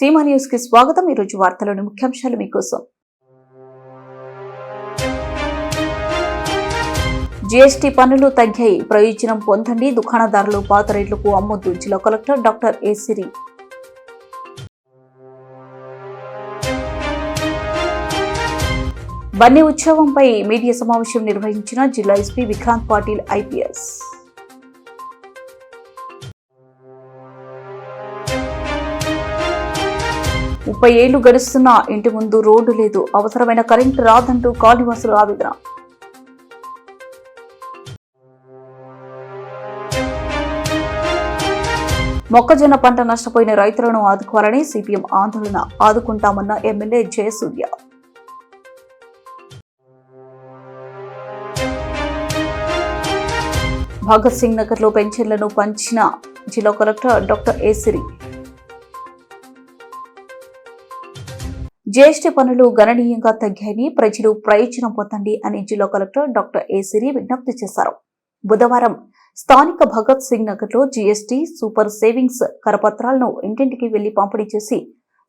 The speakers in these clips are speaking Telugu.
సీమా న్యూస్ కి స్వాగతం. ఈ రోజు వార్తలోని ముఖ్యాంశాలు మీకోసం. జీఎస్టీ పన్నులు తగ్గాయి, ప్రయోజనం పొందండి, దుకాణదారులు పాత రేట్లకు అమ్మొద్దు. జిల్లా collector doctor A Siri. Banni ఉత్సవంపై మీడియా సమావేశం నిర్వహించిన జిల్లా ఎస్పీ విక్రాంత్ పాటిల్ ఐపీఎస్. ముప్పై ఏళ్లు గడుస్తున్నా ఇంటి ముందు రోడ్డు లేదు, అవసరమైన కరెంటు రాదంటూ కాలనీవాసులు ఆవేదన. మొక్కజొన్న పంట నష్టపోయిన రైతులను ఆదుకోవాలని సిపిఎం ఆందోళన, ఆదుకుంటామన్న ఎమ్మెల్యే జయసూర్య. భగత్ సింగ్ నగర్ లో పెన్షన్లను పంచిన జిల్లా collector doctor A Siri. GST పన్నులు గణనీయంగా తగ్గాయని, ప్రజలు ప్రయోజనం పొందండి అని జిల్లా కలెక్టర్ డాక్టర్ ఏ సిరి విజ్ఞప్తి చేశారు. బుధవారం స్థానిక భగత్ సింగ్ నగర్ లో జీఎస్టీ సూపర్ సేవింగ్స్ కరపత్రాలను ఇంటింటికి వెళ్లి పంపిణీ చేసి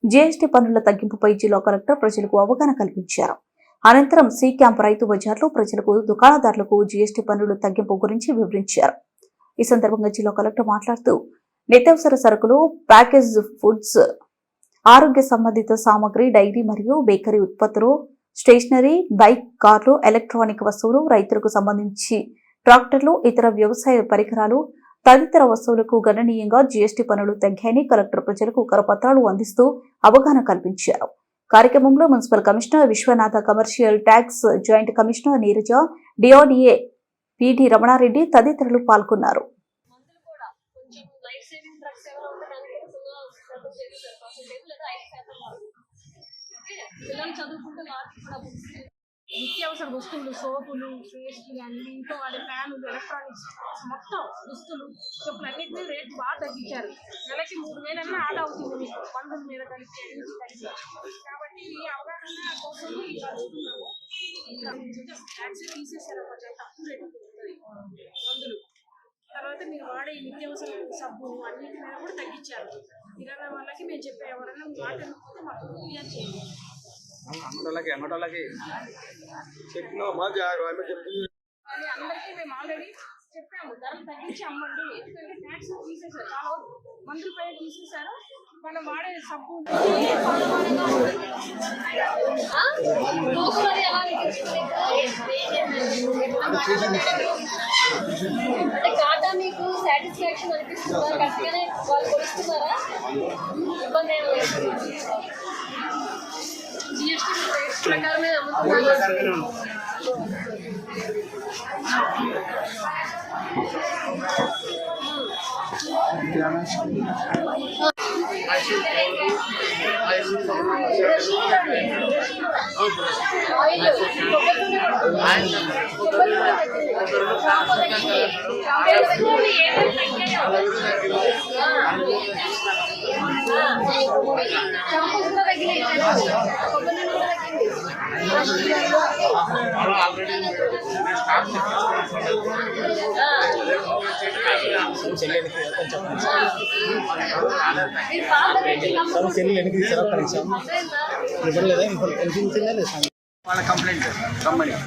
జీఎస్టీ పన్నుల తగ్గింపుపై జిల్లా కలెక్టర్ ప్రజలకు అవగాహన కల్పించారు. అనంతరం సి క్యాంప్ రైతు బజార్లో ప్రజలకు, దుకాణదారులకు జీఎస్టీ పన్నుల తగ్గింపు గురించి వివరించారు. ఈ సందర్భంగా జిల్లా కలెక్టర్ మాట్లాడుతూ నిత్యావసర సరుకులు, ప్యాకేజ్ ఫుడ్స్, ఆరోగ్య సంబంధిత సామగ్రి, డైరీ మరియు బేకరీ ఉత్పత్తులు, స్టేషనరీ, బైక్, కార్లు, ఎలక్ట్రానిక్ వస్తువులు, రైతులకు సంబంధించి ట్రాక్టర్లు, ఇతర వ్యవసాయ పరికరాలు తదితర వస్తువులకు గణనీయంగా జీఎస్టీ పన్నులు తగ్గాయని కలెక్టర్ ప్రజలకు కరపత్రాలు అందిస్తూ అవగాహన కల్పించారు. కార్యక్రమంలో municipal commissioner Vishwanatha, commercial tax joint commissioner Neeraja, DRDA PD Ramana Reddy తదితరులు పాల్గొన్నారు. పిల్లలు చదువుకుంటే నిత్యావసర వస్తువులు, సోపులు, పేస్టులు, అన్ని ఇంట్లో వాడే ఫ్యాన్లు, ఎలక్ట్రానిక్స్ మొత్తం దుస్తులు, చెప్పులు అన్నింటి మీద రేట్లు బాగా తగ్గించారు. నెలకి 3,000 ఆదా అవుతుంది మీకు మందుల మీద కలిపి. కాబట్టి ఈ అవగాహన కోసం చదువుతున్నాము. ట్యాక్స్ తీసేసారు, కొంచెం తక్కువ రేటు మందులు. తర్వాత మీరు వాడే నిత్యావసర సబ్బు అన్నింటి మీద కూడా తగ్గించారు. కిరాణా వాళ్ళకి మేము చెప్పే ఎవరైనా మాట్లాడకపోతే మాకు క్లియర్ చేయండి. అందరికీ మేము ఆల్రెడీ చెప్పాము, ధరలు తగ్గించి అమ్మండి. ఎందుకంటే ట్యాక్స్ తీసేసారు, చాలా మందుల పైన తీసేసారు. మనం వాడే సబ్బు కాదా మీకు సాటిస్ఫాక్షన్ అనిపిస్తుందా? కరెక్ట్గానే వాళ్ళు కొలుస్తున్నారా? ఇబ్బంది ఏం లేదు. జిఎస్టీ ప్రకారమే అమ్ముతున్నారు.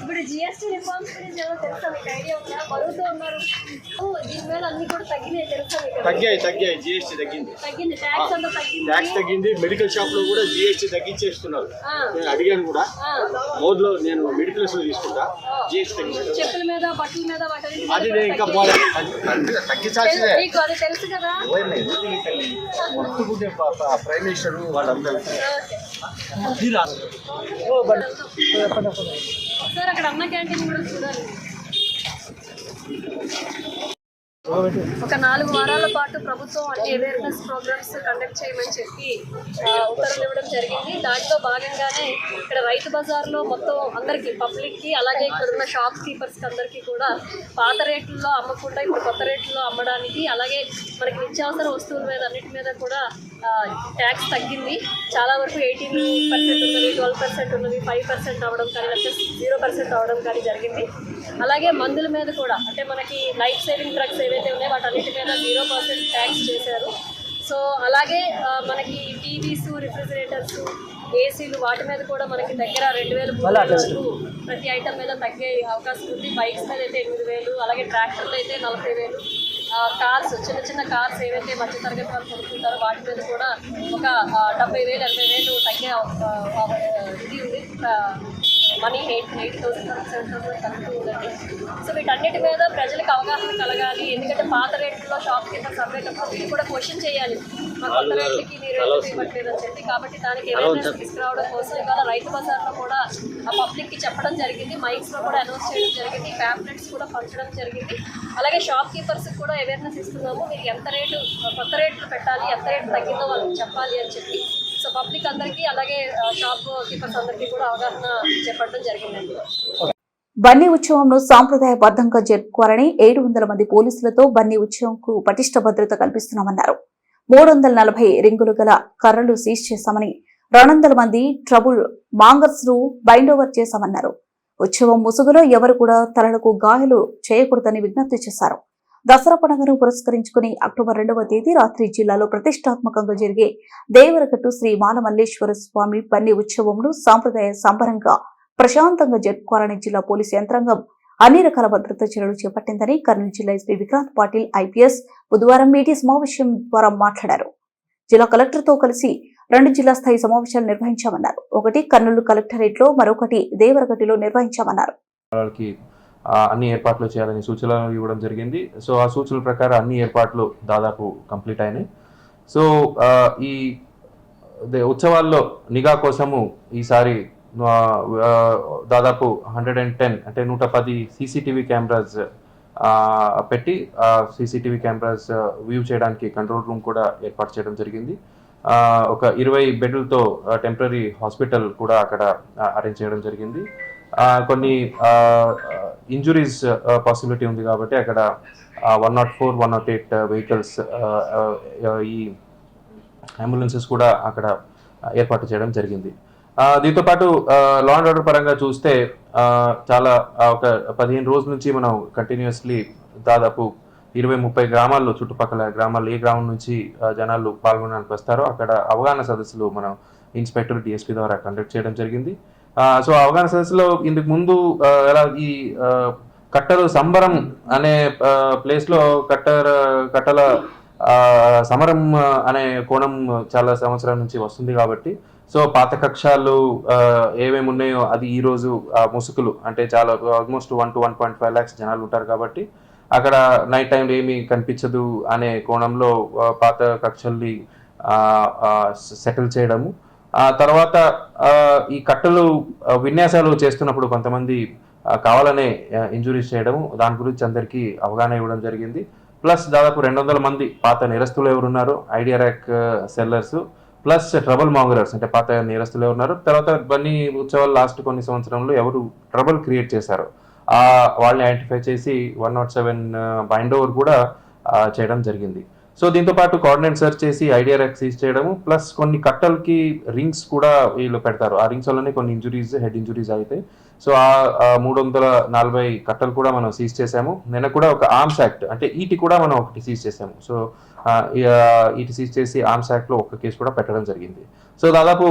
ఇప్పుడు జిఎస్టీ రిఫార్మ్స్ గురించి ఏమో తెలుసా మీకు? ఐడియా ఉందా? బరువుతో ఉన్నారు, దీని మీద అన్ని కూడా తగ్గినాయి తెలుసా మీకు? తగ్గాయి. జిఎస్టీ తగ్గింది. ట్యాక్స్ అంతా తగ్గింది. మెడికల్ షాప్ లో కూడా జిఎస్టీ తగ్గించేస్తున్నారు. నేను అడిగాను కూడా, మోడ్లో నేను మెడికల్స్ లో తీసుకుంటా, జిఎస్టీ తగ్గింది. చెప్పుల మీద, బట్టల మీద, అది నేను ఇంకా తగ్గించాల్సిందే. మీకు అది తెలుసు కదా? ప్రైమ్ మినిస్టర్ వాళ్ళందరూ సార్ అక్కడ అన్న క్యాంటీన్ కూడా చూడాలి. ఒక 4 వారాల పాటు ప్రభుత్వం అన్ని అవేర్నెస్ ప్రోగ్రామ్స్ కండక్ట్ చేయమని చెప్పి ఉత్తర్వులు ఇవ్వడం జరిగింది. దాంట్లో భాగంగానే ఇక్కడ రైతు బజార్లో మొత్తం అందరికీ, పబ్లిక్కి, అలాగే ఇక్కడ ఉన్న షాప్ కీపర్స్కి అందరికీ కూడా పాత రేట్లలో అమ్మకుండా ఇప్పుడు కొత్త రేట్లలో అమ్మడానికి, అలాగే మనకి నిత్యావసర వస్తువుల మీద అన్నిటి మీద కూడా ట్యాక్స్ తగ్గింది. చాలా వరకు 18% ఉన్నది, 12% ఉన్నది, 5% అవ్వడం కానీ, లేకపోతే 0% అవ్వడం కానీ జరిగింది. అలాగే మందుల మీద కూడా, అంటే మనకి లైఫ్ సేవింగ్ డ్రగ్స్ ఏవైతే ఉన్నాయో వాటన్నిటి మీద 0% ట్యాక్స్ చేశారు. సో అలాగే మనకి టీవీస్, రిఫ్రిజిరేటర్స్, ఏసీలు వాటి మీద కూడా మనకి దగ్గర 2,000 వరకు ప్రతి ఐటమ్ మీద తగ్గే అవకాశం ఉంది. బైక్స్ మీద అయితే 8,000, అలాగే ట్రాక్టర్లు అయితే 40,000, కార్స్, చిన్న చిన్న కార్స్ ఏవైతే మధ్యతరగతి వాళ్ళు కొనుక్కుంటారో వాటి మీద కూడా ఒక 70,000, 80,000 తగ్గే ఇది ఉంది. మనీ 80,000 వరకు 7,000 తగ్గుతూ ఉందండి. సో వీటన్నిటి మీద ప్రజలకు అవగాహన కలగాలి. ఎందుకంటే పాత రేట్లలో షాప్ కీపర్స్ అమ్మేటప్పుడు వీళ్ళు కూడా క్వశ్చన్ చేయాలి, మా కొత్త రేట్లకి మీరు ఎందుకు ఇవ్వట్లేదు అని చెప్పి. కాబట్టి దానికి అవేర్నెస్ తీసుకురావడం కోసం ఇవాళ రైతు బజార్లో కూడా ఆ పబ్లిక్కి చెప్పడం జరిగింది, మైక్స్లో కూడా అనౌన్స్ చేయడం జరిగింది, ప్యాంప్లెట్స్ కూడా పంచడం జరిగింది. అలాగే షాప్ కీపర్స్కి కూడా అవేర్నెస్ ఇస్తున్నాము, మీరు ఎంత రేటు కొత్త రేట్లు పెట్టాలి, ఎంత రేటు తగ్గిందో వాళ్ళకి చెప్పాలి అని చెప్పి. సో పబ్లిక్ అందరికీ అలాగే షాప్ కీపర్స్ అందరికీ కూడా అవగాహన చేపట్టడం జరిగిందండి. బన్నీ ఉత్సవంను సాంప్రదాయబద్ధంగా జరుపుకోవాలని 700 మంది పోలీసులతో బన్నీ ఉత్సవంకు పటిష్ట భద్రత కల్పిస్తున్నామన్నారు. 340 రింగులు గల కర్రలు సీజ్ చేశామని, 200 మంది ట్రబుల్ మాంగర్స్ ను బైండ్ ఓవర్ చేశామన్నారు. ఉత్సవం ముసుగులో ఎవరు కూడా తలలకు గాయాలు చేయకూడదని విజ్ఞప్తి చేశారు. దసరా పండుగను పురస్కరించుకుని అక్టోబర్ 2వ తేదీ రాత్రి జిల్లాలో ప్రతిష్టాత్మకంగా జరిగే దేవరగట్టు శ్రీ మాలమల్లేశ్వర స్వామి బన్నీ ఉత్సవంను సాంప్రదాయ సంబరంగా ప్రశాంతంగా జరుపుకోవాలని జిల్లా పోలీసు యంత్రాంగం అన్ని రకాల భద్రతా చర్యలు చేపట్టిందని కర్నూలు జిల్లా ఎస్పీ విక్రాంత్ పాటిల్ ఐపీఎస్ బుధవారం మీడియా సమావేశం ద్వారా మాట్లాడారు. జిల్లా కలెక్టర్తో కలిసి 2 జిల్లా స్థాయి సమావేశాలు నిర్వహించామన్నారు. ఒకటి కర్నూలు కలెక్టరేట్ లో, మరొకటి దేవరగట్టులో నిర్వహించామన్నారు. అన్ని ఏర్పాట్లు చేయాలని సూచనలు ఇవ్వడం జరిగింది. సో ఆ సూచనల ప్రకారం అన్ని ఏర్పాట్లు దాదాపు కంప్లీట్ అయినాయి. సో ఈ ఉత్సవాల్లో నిఘా కోసము ఈసారి దాదాపు 110 అంటే 110 సీసీటీవీ కెమెరాస్ పెట్టి సీసీటీవీ కెమెరాస్ వ్యూ చేయడానికి కంట్రోల్ రూమ్ కూడా ఏర్పాటు చేయడం జరిగింది. ఒక 20 బెడ్లతో టెంపరీ హాస్పిటల్ కూడా అక్కడ అరేంజ్ చేయడం జరిగింది. కొన్ని ఇంజురీస్ పాసిబిలిటీ ఉంది కాబట్టి అక్కడ 104, 108 వెహికల్స్, ఈ అంబులెన్సెస్ కూడా అక్కడ ఏర్పాటు చేయడం జరిగింది. దీంతోపాటు లా అండ్ ఆర్డర్ పరంగా చూస్తే చాలా ఒక 15 రోజుల నుంచి మనం కంటిన్యూస్లీ దాదాపు 20-30 గ్రామాల్లో, చుట్టుపక్కల గ్రామాల్లో ఏ గ్రామం నుంచి జనాలు పాల్గొనడానికి వస్తారో అక్కడ అవగాహన సదస్సులు మనం ఇన్స్పెక్టర్ డిఎస్పీ ద్వారా కండక్ట్ చేయడం జరిగింది. సో అవగాహన సదస్సులో ఇందుకు ముందు ఎలా ఈ కట్టలు సంబరం అనే ప్లేస్లో కట్టల సమరం అనే కోణం చాలా సంవత్సరాల నుంచి వస్తుంది కాబట్టి, సో పాత కక్షాలు ఏమేమి ఉన్నాయో అది ఈరోజు ముసుగులు అంటే చాలా ఆల్మోస్ట్ 1 to 1.5 lakhs జనాలు ఉంటారు కాబట్టి అక్కడ నైట్ టైం ఏమీ కనిపించదు అనే కోణంలో పాత కక్షల్ని సెటిల్ చేయడము. తర్వాత ఈ కట్టలు విన్యాసాలు చేస్తున్నప్పుడు కొంతమంది కావాలనే ఇంజురీస్ చేయడము, దాని గురించి అందరికీ అవగాహన ఇవ్వడం జరిగింది. ప్లస్ దాదాపు 200 మంది పాత నేరస్తులు ఎవరున్నారు, idea rack sellers, plus trouble mongers అంటే పాత నేరస్తులు ఎవరున్నారు, తర్వాత బన్నీ ఉత్సవాలు లాస్ట్ కొన్ని సంవత్సరంలో ఎవరు ట్రబుల్ క్రియేట్ చేశారో వాళ్ళని ఐడెంటిఫై చేసి 107 బైండ్ ఓవర్ కూడా చేయడం జరిగింది. సో దీంతో పాటు కోఆర్డినేట్ సెర్చ్ చేసి ఐడియా ర్యాక్ సీజ్ చేయడము, ప్లస్ కొన్ని కట్టలకి రింగ్స్ కూడా వీళ్ళు పెడతారు. ఆ రింగ్స్ వల్లనే కొన్ని ఇంజురీస్, హెడ్ ఇంజురీస్ అయితే. సో ఆ 340 కట్టలు కూడా మనం సీజ్ చేసాము. నిన్న కూడా ఒక ఆర్మ్స్ యాక్ట్ అంటే ఈటి కూడా మనం ఒకటి సీజ్ చేసాము. సో ఈటి సీజ్ చేసి ఆర్మ్స్ యాక్ట్లో ఒక కేసు కూడా పెట్టడం జరిగింది. సో దాదాపు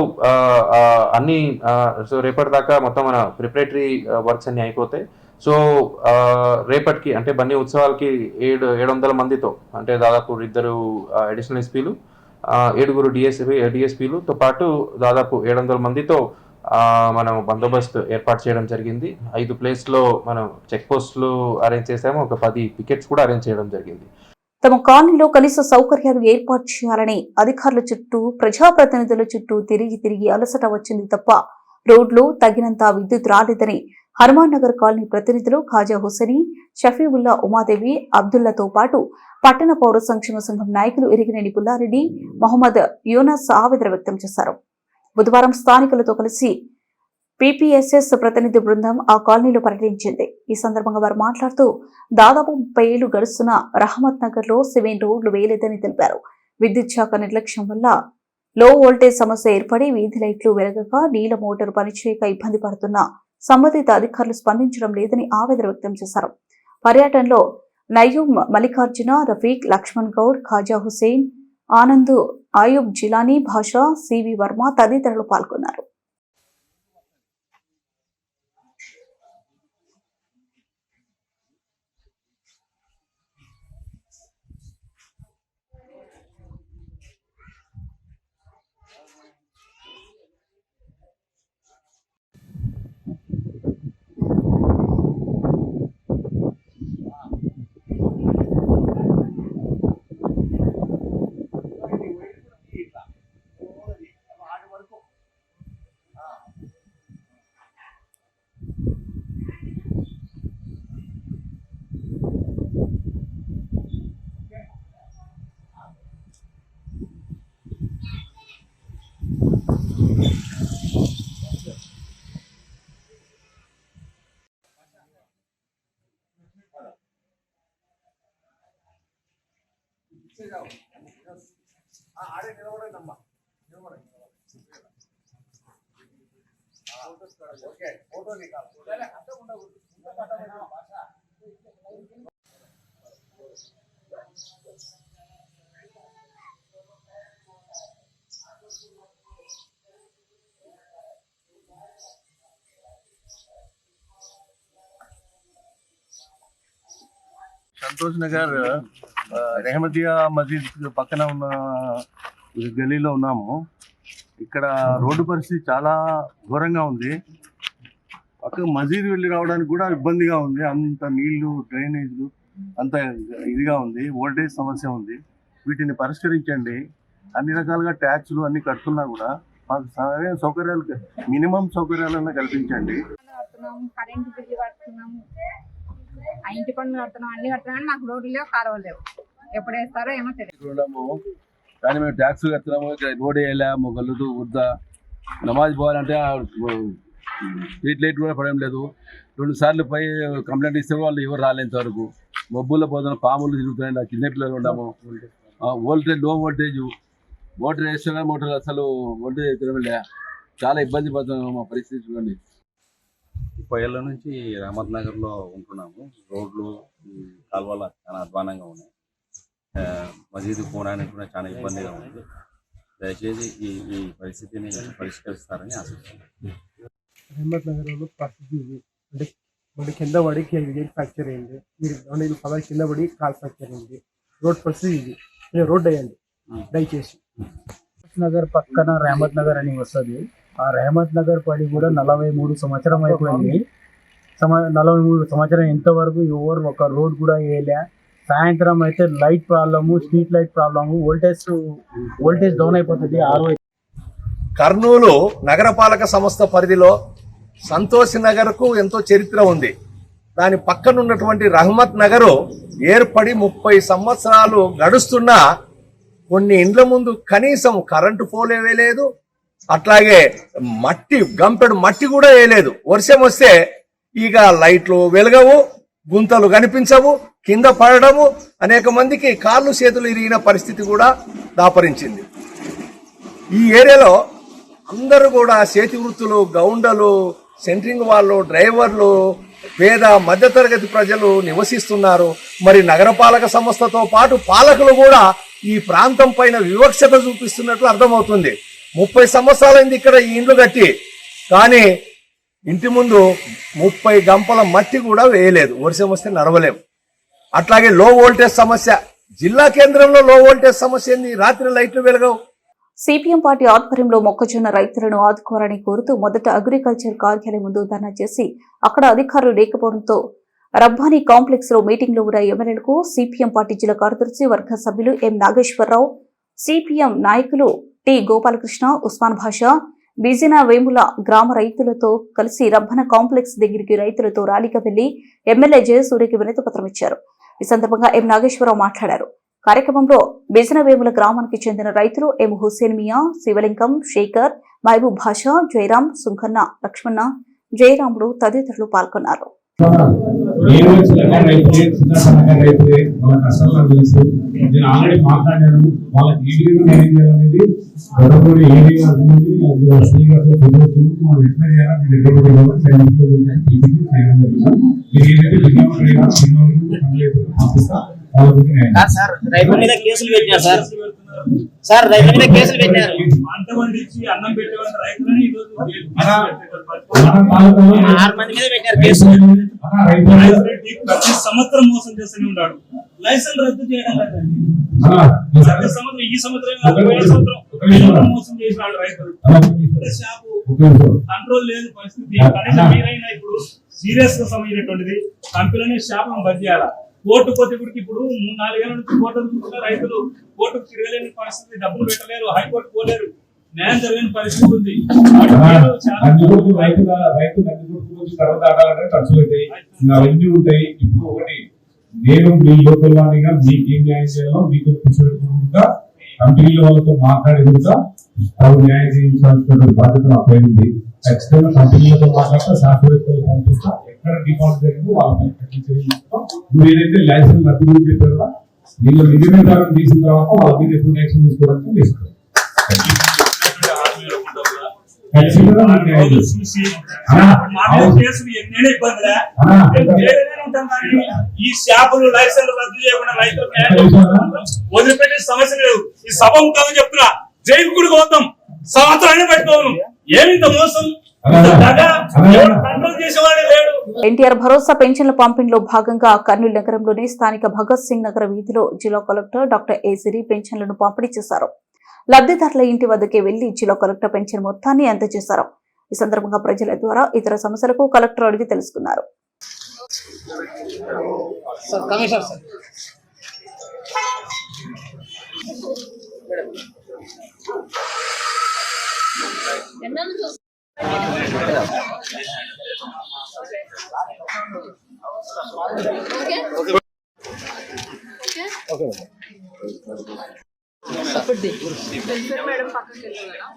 అన్ని సో రేపటి దాకా మొత్తం మన ప్రిపరేటరీ వర్క్స్ అన్ని అయిపోతాయి. సో రేపటికి అంటే బన్నీ ఉత్సవాలకి 700 మందితో అంటే దాదాపు 2 అడిషనల్ ఎస్పీలు, 7 డిఎస్పీలతో పాటు దాదాపు 700 మందితో మనం బందోబస్తు ఏర్పాటు చేయడం జరిగింది. 5 ప్లేస్లో మనం చెక్ పోస్టులు అరేంజ్ చేసాము, ఒక 10 పికెట్స్ కూడా అరేంజ్ చేయడం జరిగింది. తమ కాలనీలో కనీస సౌకర్యాలు ఏర్పాటు చేయాలని అధికారుల చుట్టూ, ప్రజాప్రతినిధుల చుట్టూ తిరిగి అలసట వచ్చింది తప్ప రోడ్లు, తగినంత విద్యుత్ రాలేదని హనుమాన్ నగర్ కాలనీ ప్రతినిధులు ఖాజా హుసేని, షఫీవుల్లా, ఉమాదేవి, అబ్దుల్లాతో పాటు పట్టణ పౌర సంక్షేమ సంఘం నాయకులు ఇరిగినేని పుల్లారెడ్డి, మహమ్మద్ యూనస్ ఆవేదన వ్యక్తం చేశారు. బుధవారం స్థానికులతో కలిసి పీపీఎస్ఎస్ ప్రతినిధి బృందం ఆ కాలనీలో పర్యటించింది. ఈ సందర్భంగా వారు మాట్లాడుతూ దాదాపు 30 ఏళ్లు గడుస్తున్న రహమత్ నగర్ లో సిమెంట్ రోడ్లు వేయలేదని తెలిపారు. విద్యుత్ శాఖ నిర్లక్ష్యం వల్ల లో వోల్టేజ్ సమస్య ఏర్పడి వీధి లైట్లు వెలగక, నీల మోటారు పనిచేయక ఇబ్బంది పడుతున్న సంబంధిత అధికారులు స్పందించడం లేదని ఆవేదన వ్యక్తం చేశారు. పర్యటనలో నయూమ్, మల్లికార్జున, రఫీక్, లక్ష్మణ్ గౌడ్, ఖాజా హుసేన్, ఆనంద్, ఆయుబ్ జిలానీ, భాష, సివి వర్మ తదితరులు పాల్గొన్నారు. సంతోష్ నగర్ రెహమతియా మసీద్ పక్కన ఉన్న గలీలో ఉన్నాము. ఇక్కడ రోడ్డు పరిస్థితి చాలా ఘోరంగా ఉంది. పక్క మసీద్ వెళ్ళి రావడానికి కూడా ఇబ్బందిగా ఉంది. అంత నీళ్లు, డ్రైనేజ్లు అంత ఇదిగా ఉంది. ఓల్టేజ్ సమస్య ఉంది. వీటిని పరిష్కరించండి. అన్ని రకాలుగా ట్యాక్స్లు అన్ని కడుతున్నా కూడా మాకు సరైన సౌకర్యాలు, మినిమం సౌకర్యాలన్నా కల్పించండి. కరెంటు బిల్లు కడుతున్నాము, ఆ ఇంటి పన్ను కడుతున్నాం, అన్ని కడుతున్నాం. కానీ మాకు రోడ్లు లేవు, కాలువలు లేవు. ఎప్పుడు వేస్తారో ఏమో తెలియదు. కానీ మేము ట్యాక్స్ కడుతున్నాము. ఇక్కడ రోడ్ వేయలే, మొగలు వద్ద నమాజ్ పోవాలంటే స్ట్రీట్ లైట్ కూడా పడడం లేదు. 2 సార్లు పోయి కంప్లైంట్ ఇస్తే వాళ్ళు ఎవరు రాలేంత వరకు. మబ్బుల్లో పోతున్న పాములు తిరుగుతున్నాయి. నాకు చిన్న పిల్లలు ఉన్నాము. వోల్టేజ్, లో వోల్టేజ్, మోటార్ వేస్తే కానీ మోటార్ అసలు వోల్టేజ్ తిరగలే. చాలా ఇబ్బంది పడుతున్నాము. మా పరిస్థితి చూడండి. 30 ఏళ్ళ నుంచి రహమత్ నగర్లో ఉంటున్నాము. రోడ్లు, కాలువలు చాలా అధ్వానంగా ఉన్నాయి. మసీదు పోవడానికి కూడా చాలా ఇబ్బందిగా ఉంది. దయచేసి ఈ పరిస్థితిని పరిష్కరిస్తారని ఆశిస్తున్నాను. రహమత్ నగర్లో పరిస్థితి ఇది. అంటే మళ్ళీ కింద పడి ఫ్రాక్చర్ అయింది. మీరు పదాలు కింద పడి కాల్ ఫ్రాక్చర్ అయింది. రోడ్ పరిస్థితి ఇది. రోడ్ వేయండి దయచేసి. నగర్ పక్కన రహమత్ నగర్ అని వస్తుంది. ఆ రహమత్ నగర్ పడి కూడా 43 సంవత్సరం అయిపోయింది. 43 సంవత్సరం ఎంతవరకు ఎవరు ఒక రోడ్ కూడా వేయలే. సాయంత్రం అయితే light problem, street light problem, voltage down అయిపోతుంది. కర్నూలు నగరపాలక సంస్థ పరిధిలో సంతోష్ నగర్కు ఎంతో చరిత్ర ఉంది. దాని పక్కన ఉన్నటువంటి రహమత్ నగరు ఏర్పడి 30 సంవత్సరాలు గడుస్తున్నా కొన్ని ఇండ్ల ముందు కనీసం కరెంటు పోలే వేయలేదు. అట్లాగే మట్టి, గంపెడు మట్టి కూడా వేయలేదు. వర్షం వస్తే ఇక లైట్లు వెలగవు, గుంతలు కనిపించవు, కింద పడడము, అనేక మందికి కాళ్ళు చేతులు ఇరిగిన పరిస్థితి కూడా దాపరించింది. ఈ ఏరియాలో అందరూ కూడా చేతి వృత్తులు, గౌండలు, సెంట్రింగ్ వాళ్ళు, డ్రైవర్లు, పేద మధ్యతరగతి ప్రజలు నివసిస్తున్నారు. మరి నగరపాలక సంస్థతో పాటు పాలకులు కూడా ఈ ప్రాంతం పైన వివక్షత చూపిస్తున్నట్లు అర్థమవుతుంది. 30 సంవత్సరాలైంది ఇక్కడ ఈ ఇండ్లు కట్టి, కానీ ఇంటి ముందు 30 గంపల మట్టి కూడా వేయలేదు. వర్షం వస్తే నడవలేం. అట్లాగే లో వోల్టేజ్ సమస్య, జిల్లా కేంద్రంలో లో వోల్టేజ్ సమస్య ఏంది? రాత్రి లైట్లు వెలగవు. సిపిఎం పార్టీ ఆధ్వర్యంలో మొక్కజొన్న రైతులను ఆదుకోవాలని కోరుతూ మొదట అగ్రికల్చర్ కార్యాలయం ముందు ధర్నా చేసి అక్కడ అధికారులు లేకపోవడంతో రబ్బానీ కాంప్లెక్స్ లో మీటింగ్ లో ఉన్న ఎమ్మెల్యేలకు సిపిఎం పార్టీ జిల్లా కార్యదర్శి వర్గ సభ్యులు ఎం నాగేశ్వరరావు, సిపిఎం నాయకులు టి గోపాలకృష్ణ, ఉస్మాన్ భాషా, బిజినా వేముల గ్రామ రైతులతో కలిసి రబ్బన కాంప్లెక్స్ దగ్గరికి రైతులతో ర్యాలీగా వెళ్లి ఎమ్మెల్యే జయసూర్యకి వినతి పత్రం ఇచ్చారు. ఈ సందర్భంగా ఎం నాగేశ్వరరావు మాట్లాడారు. కార్యక్రమంలో బిజినా వేముల గ్రామానికి చెందిన రైతులు ఎం హుస్సేన్ మియా, శివలింగం, శేఖర్, మహబూబ్ భాషా, జయరాం, సుంకన్న, లక్ష్మణ, జయరాముడు తదితరులు పాల్గొన్నారు. ఆల్రెడీ మాట్లాడాను. వాళ్ళకి అనేది వాళ్ళకి న్యాయం సార్ రైతుల మీద కేసులు పెట్టినారు సార్ రైతుల మీద కేసులు పెట్టినారు. పంట పండించి అన్నం పెట్టేవాళ్ళ రైతులని ఈ రోజు ప్రతి సంవత్సరం మోసం చేస్తూనే ఉన్నాడు. లైసెన్స్ రద్దు చేయడం లేదండి. ప్రతి సంవత్సరం ఈ సంవత్సరం మోసం చేసినాడు రైతులు. షాపు కంట్రోల్ లేని పరిస్థితి. కనీసం మీరైనా ఇప్పుడు సీరియస్ గా సంబంధించినటువంటిది కంపెనీలోనే షాపులను బంద్ చేయాలా. కోర్టు పోతే ఇప్పుడు 3-4 ఏళ్ళ నుంచి కోర్టులు చూస్తున్న రైతులు కోర్టుకు తిరగలేని పరిస్థితి, డబ్బులు పెట్టలేరు, హైకోర్టు పోలేరు, న్యాయం జరగని పరిస్థితి ఉంది. ఖర్చులు అవుతాయి, అవన్నీ ఉంటాయి. ఇప్పుడు ఒకటి నేను మీ లోకల్ వాడిగా మీకు ఏం న్యాయం చేయాలో మీకు కూర్చోబెట్టుకుంటా కంపెనీల వాళ్ళతో మాట్లాడుకుంటా వాళ్ళు న్యాయం చేయించాల్సిన బాధ్యత నా పైన ఉంది. ఖచ్చితంగా కంపెనీలతో మాట్లాడతా, శాస్త్రవేత్తలు పంపిస్తా, ఎక్కడ డిఫాల్ట్ జరిగిందో వాళ్ళని చేయించుకుంటాం. నువ్వు ఏదైతే లైసెన్స్ రద్దు గురించి చెప్పారో నీళ్ళు నిజమేదారం తీసిన తర్వాత వాళ్ళ మీద ఎప్పుడు యాక్షన్ తీసుకోవడానికి తీసుకుంటాం. ఈ షాపులు లైసెన్స్ రద్దు చేయకుండా రైతులకు వదిలిపెట్టే సమస్య లేదు. ఈ సభ ముఖంగా చెప్తున్నా, జైలు కూడా పోతాం, సంవత్సరాన్ని పెట్టుకోను. ఏమింత మోసం, కంట్రోల్ చేసేవాడే లేడు. ఎన్టీఆర్ భరోసా పెన్షన్ల పంపిణీలో భాగంగా కర్నూలు నగరంలోని స్థానిక భగత్ సింగ్ నగర్ వీధిలో జిల్లా కలెక్టర్ డాక్టర్ ఏ సిరి పెన్షన్లను పంపిణీ చేశారు. లబ్ధిదారుల ఇంటి వద్దకే వెళ్లి జిల్లా కలెక్టర్ పెన్షన్ మొత్తాన్ని అందజేశారు. ఈ సందర్భంగా ప్రజల ద్వారా ఇతర సమస్యలకు కలెక్టర్ అడిగి తెలుసుకున్నారు. మేడం పక్కకి వెళ్ళారా?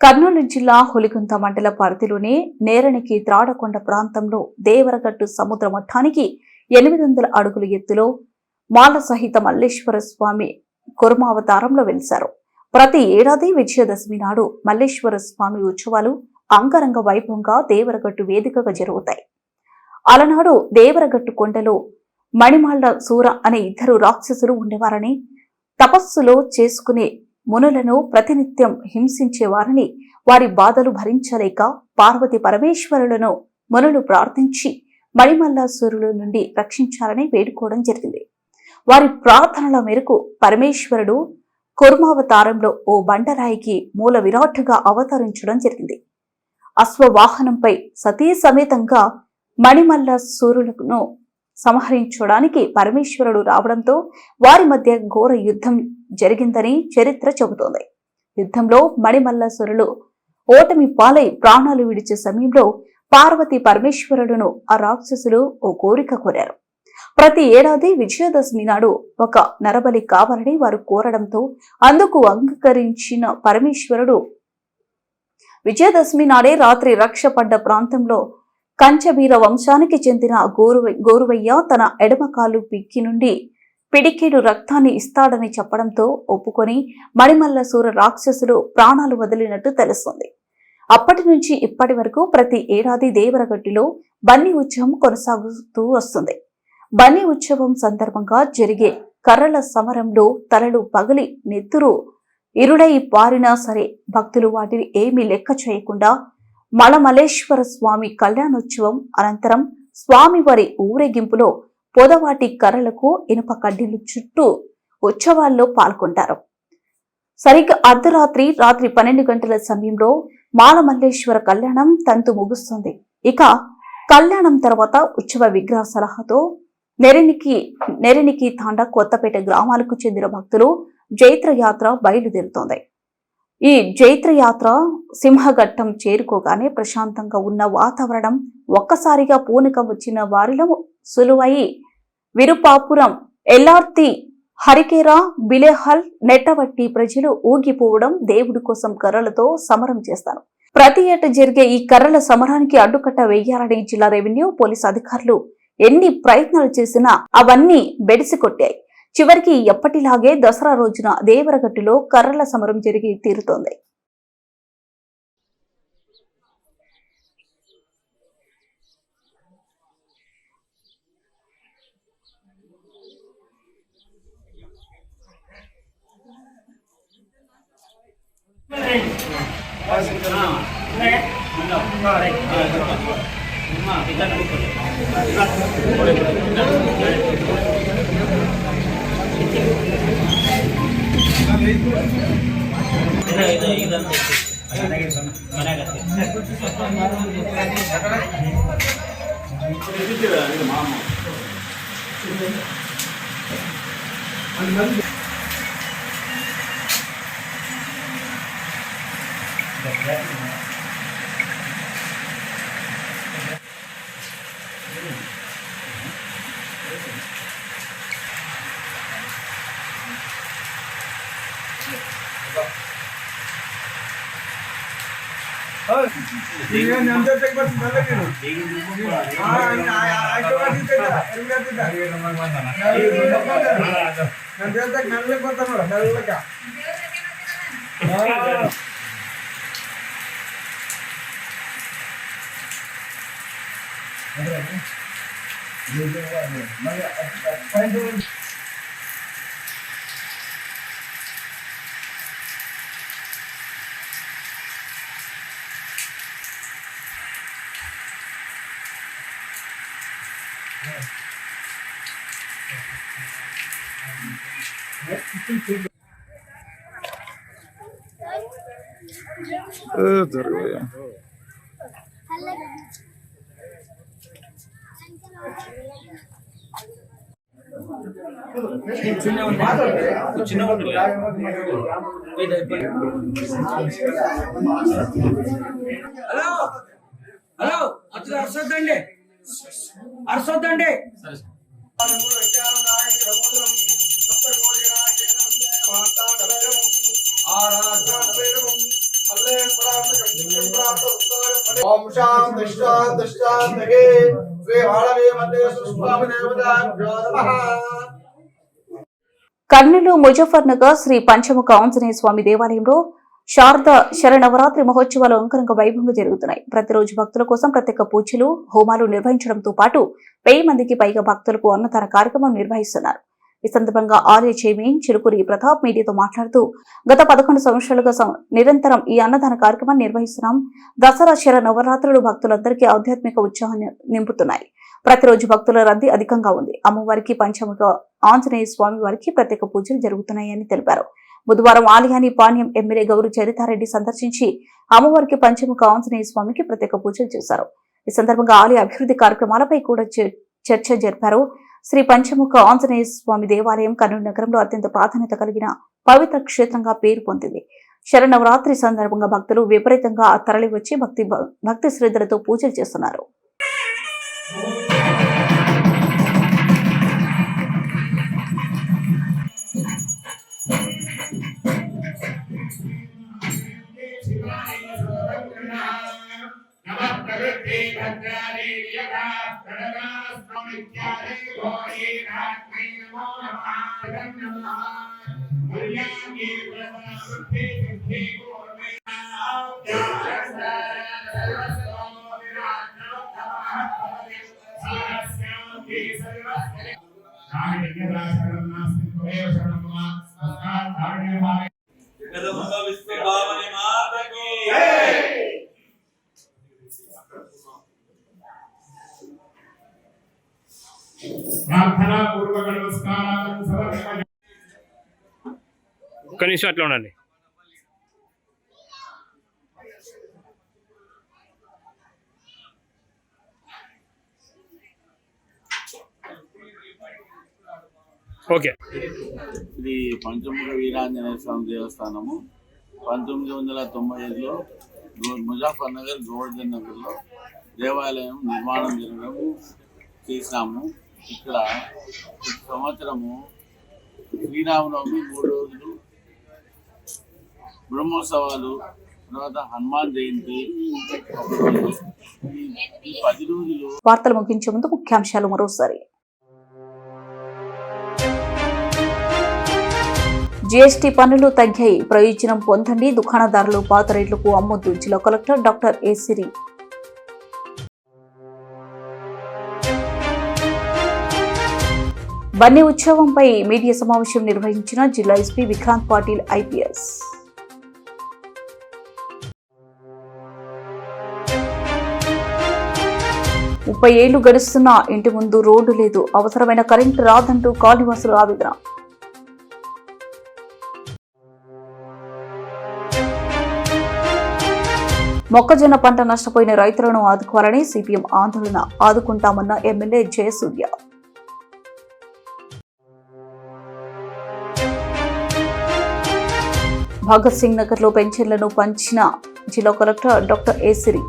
కర్నూలు జిల్లా హులిగుంత మండల పరిధిలోని నేరణికి త్రాడకొండ ప్రాంతంలో దేవరగట్టు సముద్ర మట్టానికి 800 అడుగుల ఎత్తులో మాల సహిత మల్లేశ్వర స్వామి కుర్మావతారంలో వెలిశారు. ప్రతి ఏడాది విజయదశమి నాడు మల్లేశ్వర స్వామి ఉత్సవాలు అంగరంగ వైభవంగా దేవరగట్టు వేదికగా జరుగుతాయి. అలనాడు దేవరగట్టు కొండలో మణిమాళ్ల సూర అనే 2 రాక్షసులు ఉండేవారని, తపస్సులో చేసుకునే మునులను ప్రతినిత్యం హింసించేవారని, వారి బాధలు భరించలేక పార్వతి పరమేశ్వరులను మునులు ప్రార్థించి మణిమల్లాసురుల నుండి రక్షించాలని వేడుకోవడం జరిగింది. వారి ప్రార్థనల మేరకు పరమేశ్వరుడు కుర్మావతారంలో ఓ బండరాయికి మూల విరాట్టుగా అవతరించడం జరిగింది. అశ్వవాహనంపై సతీ సమేతంగా మణిమల్లాసురులను సంహరించడానికి పరమేశ్వరుడు రావడంతో వారి మధ్య ఘోర యుద్ధం జరిగిందని చరిత్ర చెబుతోంది. యుద్ధంలో మణిమల్లాసురులు ఓటమి పాలై ప్రాణాలు విడిచే సమయంలో పార్వతి పరమేశ్వరులను ఆ రాక్షసులు ఓ కోరిక కోరారు. ప్రతి ఏడాది విజయదశమి నాడు ఒక నరబలి కావాలని వారు కోరడంతో అందుకు అంగీకరించిన పరమేశ్వరుడు విజయదశమి నాడే రాత్రి రక్షపడ్డ ప్రాంతంలో కంచబీర వంశానికి చెందిన గోరువయ్య తన ఎడమకాలు పిక్కి నుండి పిడికేడు రక్తాన్ని ఇస్తాడని చెప్పడంతో ఒప్పుకొని మణిమల్లాసుర రాక్షసులు ప్రాణాలు వదిలినట్టు తెలుస్తుంది. అప్పటి నుంచి ఇప్పటి వరకు ప్రతి ఏడాది దేవరగట్టులో బన్నీ ఉత్సవం కొనసాగుతూ వస్తుంది. బన్నీ ఉత్సవం సందర్భంగా జరిగే కర్రల సమరంలో తలలు పగిలి నెత్తురు ఇరుడై పారినా సరే భక్తులు వాటిని ఏమీ లెక్క చేయకుండా మలమలేశ్వర స్వామి కళ్యాణోత్సవం అనంతరం స్వామివారి ఊరేగింపులో పొదవాటి కర్రలకు ఇనుప కడ్డీలు చుట్టూ ఉత్సవాల్లో పాల్గొంటారు. సరిగ్గా అర్ధరాత్రి 12 గంటల సమయంలో మాలమల్లేశ్వర కళ్యాణం తంతు ముగుస్తుంది. ఇక కళ్యాణం తర్వాత ఉత్సవ విగ్రహ సలహాతో నెరెనికి తాండా కొత్తపేట గ్రామాలకు చెందిన భక్తులు జైత్రయాత్ర బయలుదేరుతోంది. ఈ జైత్రయాత్ర సింహఘట్టం చేరుకోగానే ప్రశాంతంగా ఉన్న వాతావరణం ఒక్కసారిగా పూనకం వచ్చిన వారిలో సులువయి విరుపాపురం, ఎల్లార్తి, హరికేరా, బిలేహల్, నెట్టవట్టి ప్రజలు ఊగిపోవడం, దేవుడి కోసం కర్రలతో సమరం చేస్తారు. ప్రతి ఏటా జరిగే ఈ కర్రల సమరానికి అడ్డుకట్ట వేయాలని జిల్లా రెవెన్యూ పోలీసు అధికారులు ఎన్ని ప్రయత్నాలు చేసినా అవన్నీ బెడిసి కొట్టాయి. చివరికి ఎప్పటిలాగే దసరా రోజున దేవరగట్టులో కర్రల సమరం జరిగి తీరుతోంది. హలో అరసొద్దండి అరసొద్దండి ఓం శాంతి శాంతి శాంతి శ్రీ బాలవే వందే సుస్వామి దేవతాభ్యో నమః. కర్నూలు ముజఫర్నగర్ శ్రీ పంచముఖ ఆంజనేయ స్వామి దేవాలయంలో శారద శరనవరాత్రి మహోత్సవాలు అంగరంగ వైభవంగా జరుగుతున్నాయి. ప్రతిరోజు భక్తుల కోసం ప్రత్యేక పూజలు, హోమాలు నిర్వహించడంతో పాటు 1000 మందికి పైగా భక్తులకు అన్నదాన కార్యక్రమం నిర్వహిస్తున్నారు. ఈ సందర్భంగా ఆలయ చైర్మన్ చిలుకూరి ప్రతాప్ మీడియాతో మాట్లాడుతూ, గత 11 సంవత్సరాలుగా నిరంతరం ఈ అన్నదాన కార్యక్రమాన్ని నిర్వహిస్తున్నాం. దసరా శర నవరాత్రులు భక్తులందరికీ ఆధ్యాత్మిక ఉత్సాహాన్ని నింపుతున్నాయి. ప్రతిరోజు భక్తుల రద్దీ అధికంగా ఉంది. అమ్మవారికి పంచముఖ ఆంజనేయ స్వామి వారికి ప్రత్యేక పూజలు జరుగుతున్నాయని తెలిపారు. బుధవారం ఆలయాన్ని పాణ్యం ఎమ్మెల్యే గౌరు చరితారెడ్డి సందర్శించి అమ్మవారికి పంచముఖ ఆంజనేయ స్వామికి ప్రత్యేక పూజలు చేశారు. ఈ సందర్భంగా ఆలయ అభివృద్ధి కార్యక్రమాలపై కూడా చర్చ జరిపారు. శ్రీ పంచముఖ ఆంజనేయ స్వామి దేవాలయం కర్నూలు నగరంలో అత్యంత ప్రాధాన్యత కలిగిన పవిత్ర క్షేత్రంగా పేరు పొందింది. శరన్నవరాత్రి సందర్భంగా భక్తులు విపరీతంగా తరలివచ్చి భక్తి శ్రద్ధలతో పూజలు చేస్తున్నారు. ప్రార్థనా పూర్వక నమస్కారాలను సమర్పించండి. ఒక్క నిమిషం అట్లా ఉండండి. ఓకే. శ్రీ పంచముఖ వీరాంజనేయ స్వామి దేవస్థానము 1995లో ముజఫర్నగర్ గోవర్ధన్ నగర్లో దేవాలయం నిర్మాణం జరగడము చేసినాము. ఇక్కడ సంవత్సరము శ్రీరామనవమి 3 రోజులు బ్రహ్మోత్సవాలు, తర్వాత హనుమాన్ జయంతి, ఈ 10 రోజులు. వార్తలు ముగించే ముందు ముఖ్యాంశాలు మరోసారి. జీఎస్టీ పన్నులు తగ్గాయి, ప్రయోజనం పొందండి, దుకాణదారులు పాత రేట్లకు అమ్మొద్దు. జిల్లా collector doctor A Siri. Banni ఉత్సవంపై మీడియా సమావేశం నిర్వహించిన జిల్లా ఎస్పీ విక్రాంత్ పాటిల్ ఐపీఎస్. ముప్పై ఏళ్లు గడుస్తున్నా ఇంటి ముందు రోడ్డు లేదు, అవసరమైన కరెంటు రాదంటూ కాలనీవాసులు ఆవేదన. మొక్కజొన్న పంట నష్టపోయిన రైతులను ఆదుకోవాలని సిపిఎం ఆందోళన, ఆదుకుంటామన్న ఎమ్మెల్యే జయసూర్య. భగత్ సింగ్ నగర్ లో పెన్షన్లను పంచిన జిల్లా కలెక్టర్ డాక్టర్ ఏ సిరి.